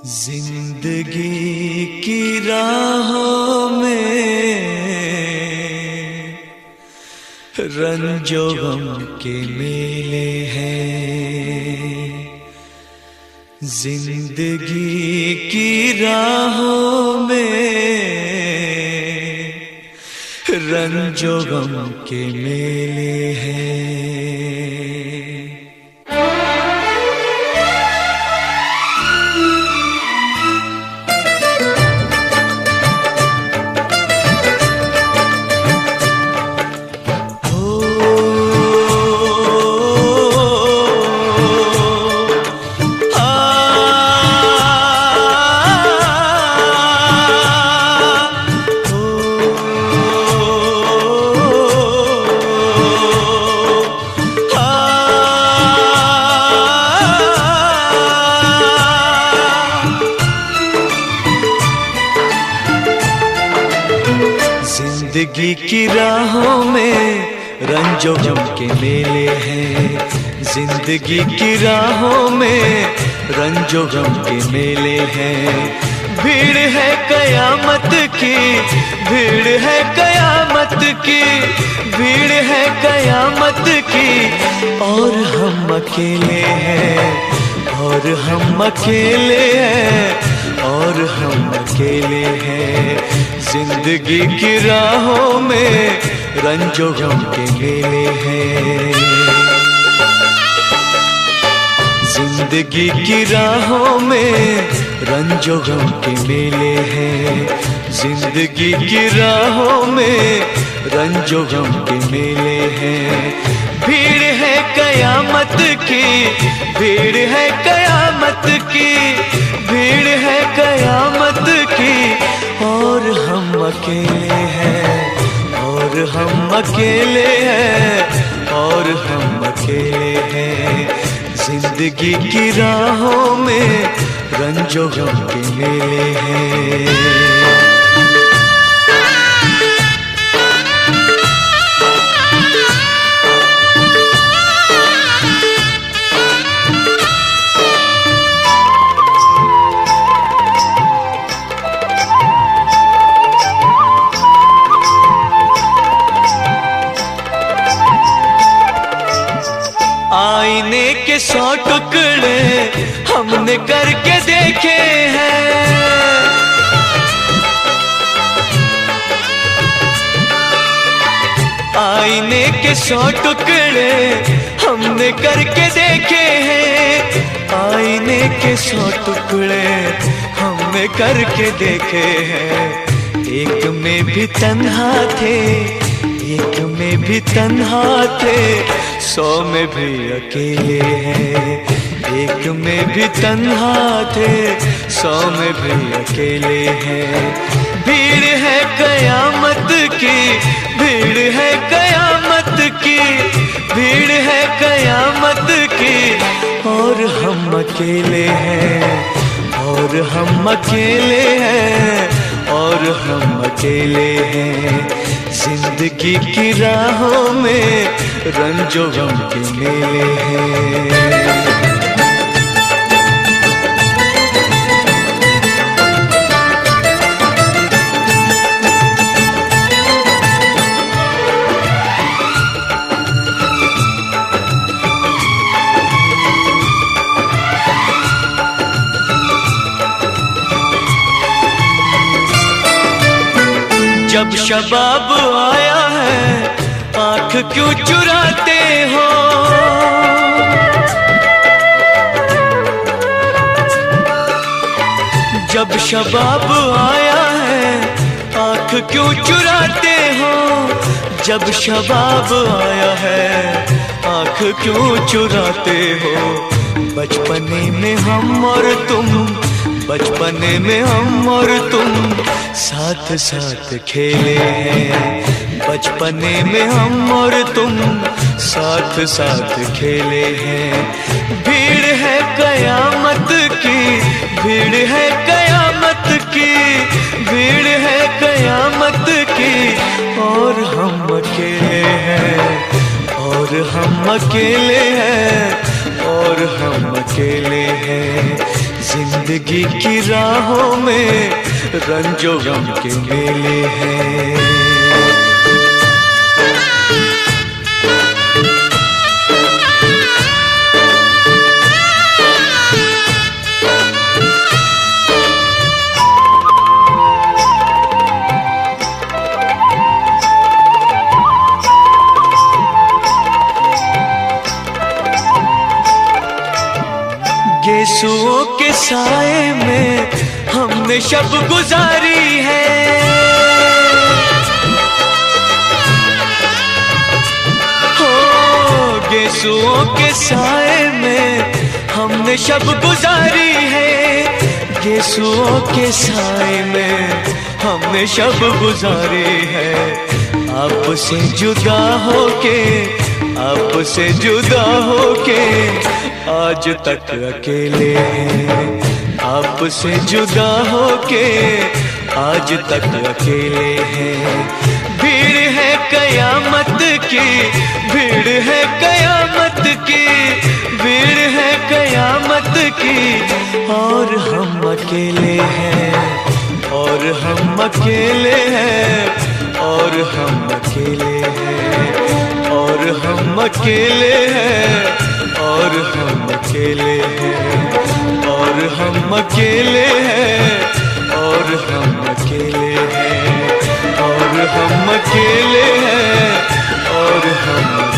जिंदगी की राहों में रंजो गम के मेले हैं। जिंदगी की राहों में रंजो गम के मेले हैं। जिंदगी की राहों में रंजो गम के मेले हैं। जिंदगी की राहों में रंजो गम के मेले हैं। भीड़ है कयामत की, भीड़ है कयामत की, भीड़ है कयामत की, और हम अकेले हैं, और हम अकेले हैं, और हम अकेले हैं। जिंदगी की राहों में रंजो गम के मेले हैं। जिंदगी की राहों में रंजो गम के मेले हैं। जिंदगी की राहों में रंजो गम के मेले हैं। भीड़ है कयामत की, भीड़ है कयामत की, भीड़ है कयामत की, और हम अकेले हैं, और हम अकेले हैं, और हम अकेले हैं। जिंदगी की राहों में रंजो गम के मेले हैं। आईने के 100 टुकड़े हमने करके देखे हैं। आईने के 100 टुकड़े हमने करके देखे हैं। आईने के 100 टुकड़े हमने करके देखे हैं। एक में भी तन्हा थे, एक में भी तन्हा थे, 100 में भी अकेले हैं। एक में भी तन्हा थे, 100 में भी अकेले हैं। भीड़ है कयामत की, भीड़ है कयामत की, भीड़ है कयामत की, और हम अकेले हैं, और हम अकेले हैं, और हम अकेले हैं। जिंदगी की राहों में रंजो गम के मेले हैं। जब शबाब आया है आँख क्यों चुराते हो। जब शबाब आया है आँख क्यों चुराते हो। जब शबाब आया है आँख क्यों चुराते हो। बचपने में हम और तुम, बचपने में हम और तुम साथ साथ खेले हैं। बचपने में हम और तुम साथ साथ खेले हैं। भीड़ है कयामत की, भीड़ है कयामत की, भीड़ है कयामत की, और हम अकेले हैं, और हम अकेले हैं, और हम अकेले हैं। जिंदगी की राहों में रंजो गम के मेले हैं। यीशुओं के साए में हमने शब गुजारी है, हो यीशुओं के साए में हमने शब गुजारी है। यीशुओं के साए में हमने शब गुजारी है। आपसे जुदा होके, आपसे जुदा होके आज तक अकेले हैं। आपसे जुदा होके आज तक अकेले हैं। भीड़ है कयामत की, भीड़ है कयामत की, भीड़ है कयामत की, और हम अकेले हैं, और हम अकेले हैं, और हम अकेले हैं, और हम अकेले हैं, और हम अकेले हैं, और हम अकेले हैं, और हम अकेले हैं, और हम अकेले हैं, और हम